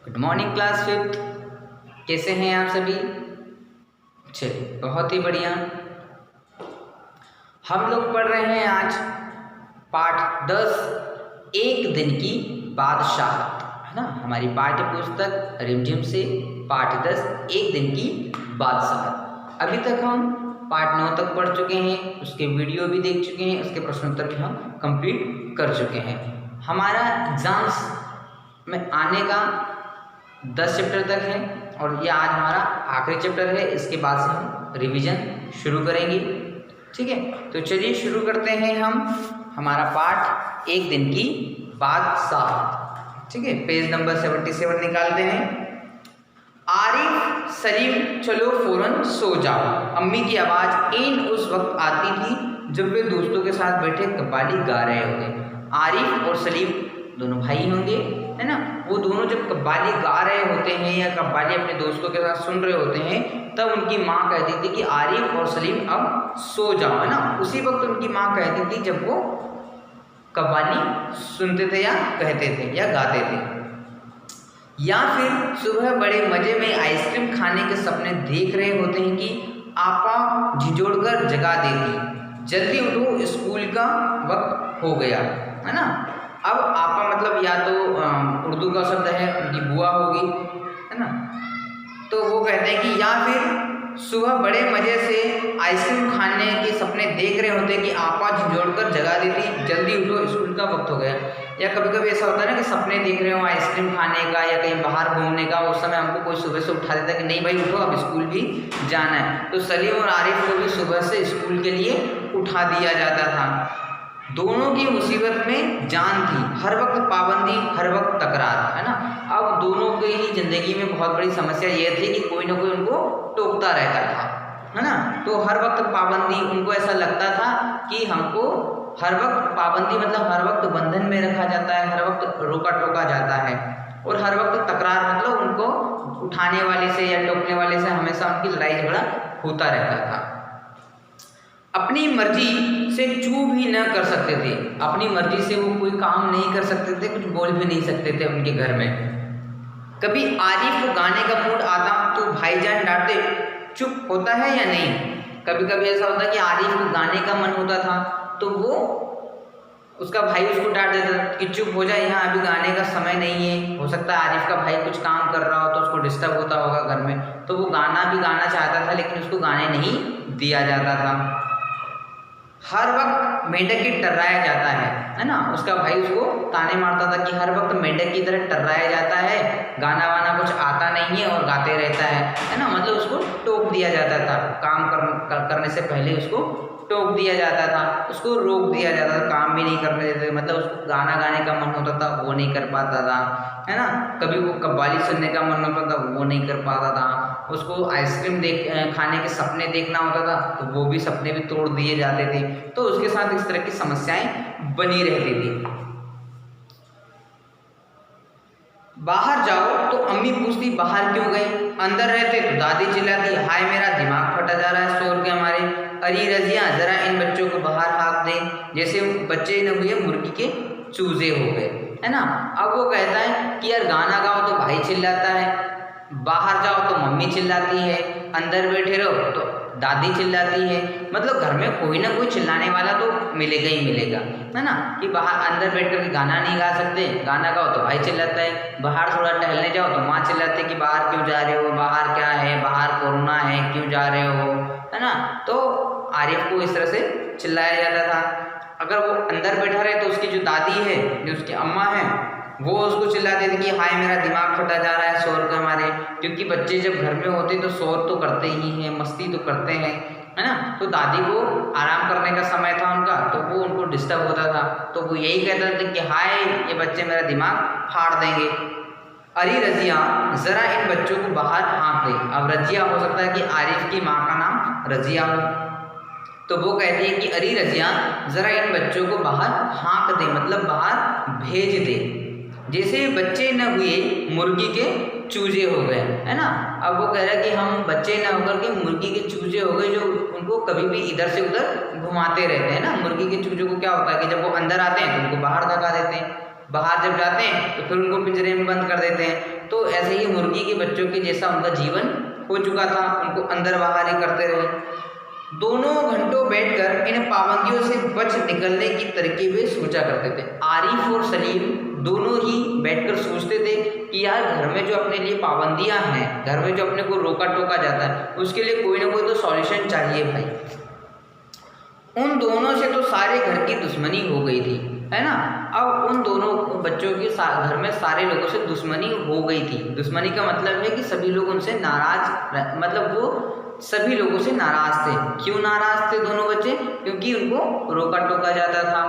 Good morning class fifth. कैसे हैं आप सभी? चलिए, बहुत ही बढ़िया। हम लोग पढ़ रहे हैं आज पाठ 10 एक दिन की बादशाहत, है ना। हमारी पाठ्य पुस्तक रिमझिम से पाठ 10 एक दिन की बादशाहत। अभी तक हम पाठ 9 तक पढ़ चुके हैं, उसके वीडियो भी देख चुके हैं, उसके प्रश्नोत्तर भी हम कंप्लीट कर चुके हैं। हमारा एग्जाम्स में आने का 10 चैप्टर तक है और ये आज हमारा आखिरी चैप्टर है। इसके बाद से हम रिवीजन शुरू करेंगे, ठीक है। तो चलिए शुरू करते हैं हम हमारा पाठ एक दिन की बादशाहत, ठीक है। पेज नंबर 77 निकालते हैं। आरिफ, सलीम, चलो फौरन सो जाओ। अम्मी की आवाज़ इन उस वक्त आती थी जब वे दोस्तों के साथ बैठे कव्वाली गा रहे होते। आरिफ और सलीम दोनों भाई होंगे, है ना। वो दोनों जब कव्वाली गा रहे होते हैं या कव्वाली अपने दोस्तों के साथ सुन रहे होते हैं, तब उनकी माँ कहती थी कि आरिफ और सलीम अब सो जाओ, है ना। उसी वक्त उनकी माँ कहती थी जब वो कव्वाली सुनते थे या कहते थे या गाते थे। या फिर सुबह बड़े मजे में आइसक्रीम खाने के सपने देख रहे होते हैं कि आपा झिझोड़कर जगा देती, जल्दी उठो स्कूल का वक्त हो गया, है ना। अब आपा मतलब या तो उर्दू का शब्द है, उनकी बुआ होगी, है ना। तो वो कहते हैं कि या फिर सुबह बड़े मज़े से आइसक्रीम खाने के सपने देख रहे होते हैं कि आपा झिझोड़कर जगा देती, जल्दी उठो स्कूल का वक्त हो गया। या कभी कभी ऐसा होता है ना कि सपने देख रहे हो आइसक्रीम खाने का या कहीं बाहर घूमने का, उस समय हमको कोई सुबह से उठा देता है कि नहीं भाई उठो, अब स्कूल भी जाना है। तो सलीम और आरिफ को भी सुबह से स्कूल के लिए उठा दिया जाता था। दोनों की मुसीबत में जान थी, हर वक्त पाबंदी, हर वक्त तकरार, है ना। अब दोनों की ही जिंदगी में बहुत बड़ी समस्या यह थी कि कोई ना कोई उनको टोकता रहता था, है ना। तो हर वक्त पाबंदी, उनको ऐसा लगता था कि हमको हर वक्त पाबंदी मतलब हर वक्त बंधन में रखा जाता है, हर वक्त रोका टोका जाता है। और हर वक्त तकरार मतलब उनको उठाने वाले से या टोकने वाले से हमेशा उनकी लड़ाई झगड़ा होता रहता था। अपनी मर्जी से चू भी न कर सकते थे, अपनी मर्जी से वो कोई काम नहीं कर सकते थे, कुछ बोल भी नहीं सकते थे उनके घर में। कभी आरिफ को गाने का मूड आता तो भाईजान डांटते, चुप होता है या नहीं। कभी कभी ऐसा होता कि आरिफ को गाने का मन होता था तो वो उसका भाई उसको डांट देता कि चुप हो जाए, यहाँ अभी गाने का समय नहीं है। हो सकता है आरिफ का भाई कुछ काम कर रहा हो तो उसको डिस्टर्ब होता होगा घर में, तो वो गाना भी गाना चाहता था लेकिन उसको गाने नहीं दिया जाता था। हर वक्त मेंढक की टर्राया जाता है ना। उसका भाई उसको ताने मारता था कि हर वक्त मेंढक की तरह टर्राया जाता है, गाना वाना कुछ आता नहीं है और गाते रहता है ना। मतलब उसको टोक दिया जाता था, काम करने से पहले उसको टोक दिया जाता था, उसको रोक दिया जाता था, काम भी नहीं करने देते। मतलब उसको गाना गाने का मन होता था वो नहीं कर पाता था, है ना। कभी वो कव्वाली सुनने का मन होता था वो नहीं कर पाता था। उसको आइसक्रीम खाने के सपने देखना होता था तो वो भी सपने भी तोड़ दिए जाते थे। तो उसके साथ इस तरह की समस्याएं बनी रहती थी। बाहर जाओ तो अम्मी पूछती बाहर क्यों गई, अंदर रहते तो दादी चिल्लाती हाय मेरा दिमाग फटा जा रहा है शोर के हमारे। अरे रजिया जरा इन बच्चों को बाहर हाँक दे, जैसे बच्चे न हुए मुर्गी के चूजे हो गए, है ना। अब वो कहता है कि यार गाना गाओ तो भाई चिल्लाता है, बाहर जाओ तो मम्मी चिल्लाती है, अंदर बैठे रहो तो दादी चिल्लाती है। मतलब घर में कोई ना कोई चिल्लाने वाला तो मिलेगा ही मिलेगा, है ना। कि बाहर अंदर बैठ कर के गाना नहीं गा सकते, गाना गाओ तो भाई चिल्लाता है, बाहर थोड़ा टहलने जाओ तो माँ चिल्लाती है कि बाहर क्यों जा रहे हो, बाहर क्या है, बाहर कोरोना है, क्यों जा रहे हो, है ना। तो आरिफ को इस तरह से चिल्लाया जाता था। अगर वो अंदर बैठा रहे तो उसकी जो दादी है, जो उसकी अम्मा है, वो उसको चिल्लाते थे कि हाय मेरा दिमाग फटा जा रहा है शोर के मारे। क्योंकि बच्चे जब घर में होते तो शोर तो करते ही हैं, मस्ती तो करते हैं, है ना। तो दादी को आराम करने का समय था उनका, तो वो उनको डिस्टर्ब होता था, तो वो यही कहते थे कि हाय ये बच्चे मेरा दिमाग फाड़ देंगे। अरे रजिया ज़रा इन बच्चों को बाहर हाँक दे। अब रजिया हो सकता है कि आरिफ की माँ का नाम रजिया हो, तो वो कहती है कि अरे रजिया ज़रा इन बच्चों को बाहर हाँक दे, मतलब बाहर भेज दे, जैसे बच्चे न हुए मुर्गी के चूजे हो गए, है ना। अब वो कह रहा है कि हम बच्चे न होकर के मुर्गी के चूजे हो गए, जो उनको कभी भी इधर से उधर घुमाते रहते हैं ना। मुर्गी के चूजे को क्या होता है कि जब वो अंदर आते हैं तो उनको बाहर धका देते हैं, बाहर जब जाते हैं तो फिर उनको पिंजरे में बंद कर देते हैं। तो ऐसे ही मुर्गी के बच्चों के जैसा उनका जीवन हो चुका था, उनको अंदर बाहर ही करते रहे। दोनों घंटों बैठकर इन पाबंदियों से बच निकलने की तरकीबें सोचा करते थे। आरिफ और सलीम दोनों ही बैठकर सोचते थे कि यार घर में जो अपने लिए पाबंदियां हैं, घर में जो अपने को रोका टोका जाता है, उसके लिए कोई ना कोई तो सॉल्यूशन चाहिए भाई। उन दोनों से तो सारे घर की दुश्मनी हो गई थी, है ना। अब उन दोनों बच्चों की घर में सारे लोगों से दुश्मनी हो गई थी। दुश्मनी का मतलब है कि सभी लोग उनसे नाराज, मतलब वो सभी लोगों से नाराज थे। क्यों नाराज थे दोनों बच्चे? क्योंकि उनको रोका टोका जाता था,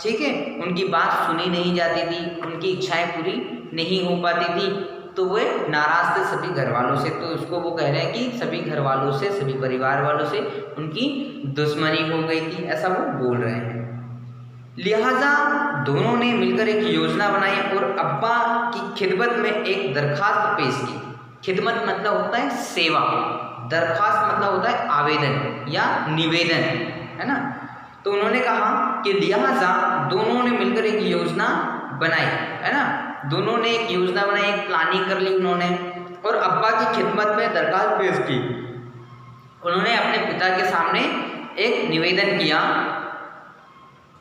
ठीक है, उनकी बात सुनी नहीं जाती थी, उनकी इच्छाएं पूरी नहीं हो पाती थी, तो वे नाराज थे सभी घर वालों से। तो उसको वो कह रहे हैं कि सभी घर वालों से, सभी परिवार वालों से उनकी दुश्मनी हो गई थी, ऐसा वो बोल रहे हैं। लिहाजा दोनों ने मिलकर एक योजना बनाई और अब्बा की खिदमत में एक दरखास्त पेश की। खिदमत मतलब होता है सेवा, दरखास्त मतलब होता है आवेदन या निवेदन, है ना। तो उन्होंने कहा कि लिहाजा दोनों ने मिलकर एक योजना बनाई, है ना, दोनों ने एक योजना बनाई, एक प्लानिंग कर ली उन्होंने, और अब्बा की खिदमत में दरखास्त पेश की। उन्होंने अपने पिता के सामने एक निवेदन किया,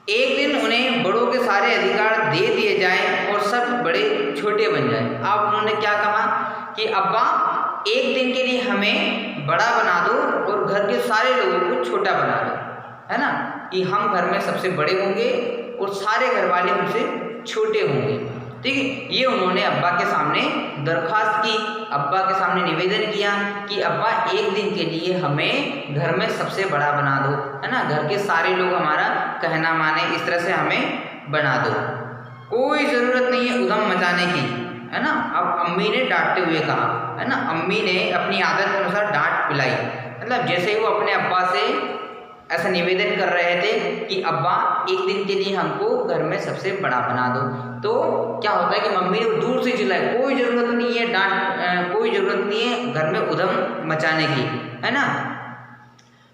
एक दिन उन्हें बड़ों के सारे अधिकार दे दिए जाएं और सब बड़े छोटे बन जाएं। अब उन्होंने क्या कहा कि अब्बा एक दिन के लिए हमें बड़ा बना दो और घर के सारे लोगों को छोटा बना दो, है ना, कि हम घर में सबसे बड़े होंगे और सारे घर वाले हमसे छोटे होंगे, ठीक है। ये उन्होंने अब्बा के सामने दरखास्त की, अब्बा के सामने निवेदन किया कि अब्बा एक दिन के लिए हमें घर में सबसे बड़ा बना दो, है ना, घर के सारे लोग हमारा कहना माने, इस तरह से हमें बना दो, कोई ज़रूरत नहीं है उधम मचाने की, है ना। अब अम्मी ने डांटते हुए कहा, है ना, अम्मी ने अपनी आदत के अनुसार डांट पिलाई, मतलब जैसे ही वो अपने अब्बा से ऐसा निवेदन कर रहे थे कि अब्बा एक दिन के लिए हमको घर में सबसे बड़ा बना दो, तो क्या होता है कि मम्मी ने दूर से चिल्लाई, कोई ज़रूरत नहीं है डांट, कोई ज़रूरत नहीं है घर में उधम मचाने की, है ना।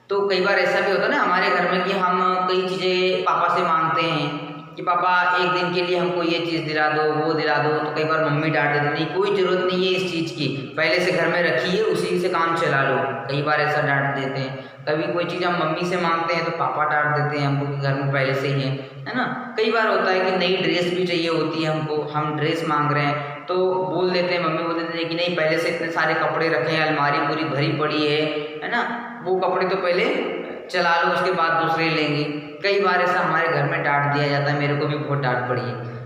तो कई बार ऐसा भी होता है ना हमारे घर में कि हम कई चीज़ें पापा से मांगते हैं कि पापा एक दिन के लिए हमको ये चीज़ दिला दो, वो दिला दो, तो कई बार मम्मी डांट देती नहीं, कोई ज़रूरत नहीं है इस चीज़ की, पहले से घर में रखी है, उसी से काम चला लो, कई बार ऐसा डांट देते हैं। कभी कोई चीज़ हम मम्मी से मांगते हैं तो पापा डांट देते हैं हमको कि घर में पहले से ही है ना। कई बार होता है कि नई ड्रेस भी चाहिए होती है हमको, हम ड्रेस मांग रहे हैं तो बोल देते हैं, मम्मी बोल देते हैं कि नहीं पहले से इतने सारे कपड़े रखे हैं, अलमारी पूरी भरी पड़ी है ना, वो कपड़े तो पहले चला लो उसके बाद दूसरे लेंगे। कई बार ऐसा हमारे घर में डांट दिया जाता है, मेरे को भी बहुत डांट पड़ी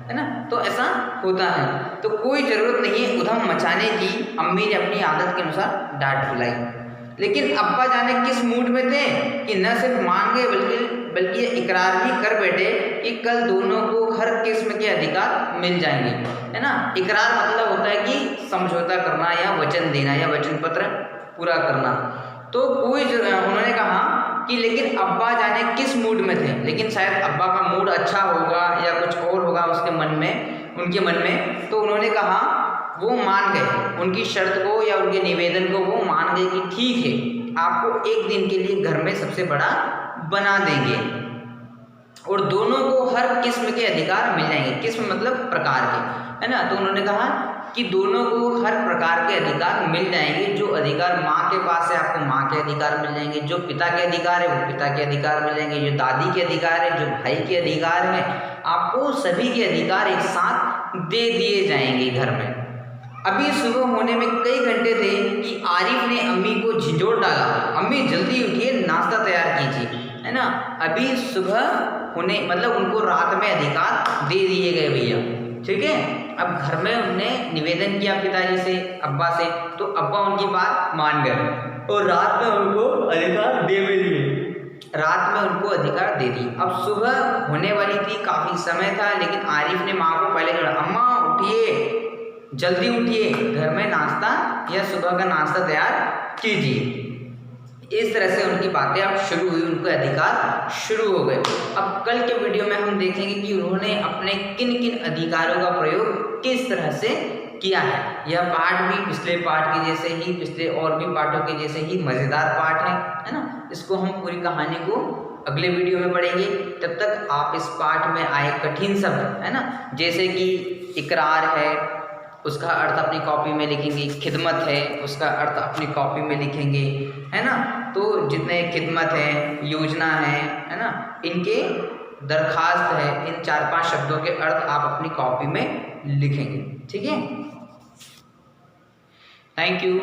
है ना, तो ऐसा होता है। तो कोई ज़रूरत नहीं है उधम मचाने की, अम्मी ने अपनी आदत के अनुसार डांट पिलाई। लेकिन अब्बा जाने किस मूड में थे कि न सिर्फ मान गए बल्कि इकरार भी कर बैठे कि कल दोनों को हर किस्म के अधिकार मिल जाएंगे, है ना। इकरार मतलब होता है कि समझौता करना या वचन देना या वचन पत्र पूरा करना। तो कोई उन्होंने कहा कि लेकिन अब्बा जाने किस मूड में थे, लेकिन शायद अब्बा का मूड अच्छा होगा या कुछ और होगा उसके मन में, उनके मन में, तो उन्होंने कहा वो मान गए उनकी शर्त को या उनके निवेदन को, वो मान गए कि ठीक है आपको एक दिन के लिए घर में सबसे बड़ा बना देंगे और दोनों को हर किस्म के अधिकार मिल जाएंगे। किस्म मतलब प्रकार के, है ना। तो उन्होंने कहा कि दोनों को हर प्रकार के अधिकार मिल जाएंगे, जो अधिकार माँ के पास है आपको माँ के अधिकार मिल जाएंगे, जो पिता के अधिकार है वो पिता के अधिकार मिल जाएंगे, जो दादी के अधिकार है, जो भाई के अधिकार है, आपको सभी के अधिकार एक साथ दे दिए जाएंगे घर में। अभी सुबह होने में कई घंटे थे कि आरिफ ने अम्मी को झिझोड़ डाला, अम्मी जल्दी उठिए नाश्ता तैयार कीजिए, है ना। अभी सुबह होने मतलब उनको रात में अधिकार दे दिए गए भैया, ठीक है। अब घर में उनने निवेदन किया पिताजी से, अब्बा से, तो अब्बा उनकी बात मान गए और रात में उनको अधिकार दे भी दिए, रात में उनको अधिकार दे दिए। अब सुबह होने वाली थी, काफ़ी समय था, लेकिन आरिफ ने माँ को पहले जोड़ा, अम्मा उठिए जल्दी उठिए, घर में नाश्ता या सुबह का नाश्ता तैयार कीजिए। इस तरह से उनकी बातें अब शुरू हुई, उनको अधिकार शुरू हो गए। अब कल के वीडियो में हम देखेंगे कि उन्होंने अपने किन किन अधिकारों का प्रयोग किस तरह से किया है। यह पाठ भी पिछले पाठ के जैसे ही, पिछले और भी पाठों के जैसे ही मज़ेदार पाठ है ना। इसको हम पूरी कहानी को अगले वीडियो में पढ़ेंगे। तब तक आप इस पाठ में आए कठिन शब्द, है ना, जैसे कि इकरार है, उसका अर्थ अपनी कॉपी में लिखेंगे। खिदमत है, उसका अर्थ अपनी कॉपी में लिखेंगे, है ना। तो जितने खिदमत है, योजना है ना, इनके दरखास्त है, इन 4-5 शब्दों के अर्थ आप अपनी कॉपी में लिखेंगे। ठीक है, थैंक यू।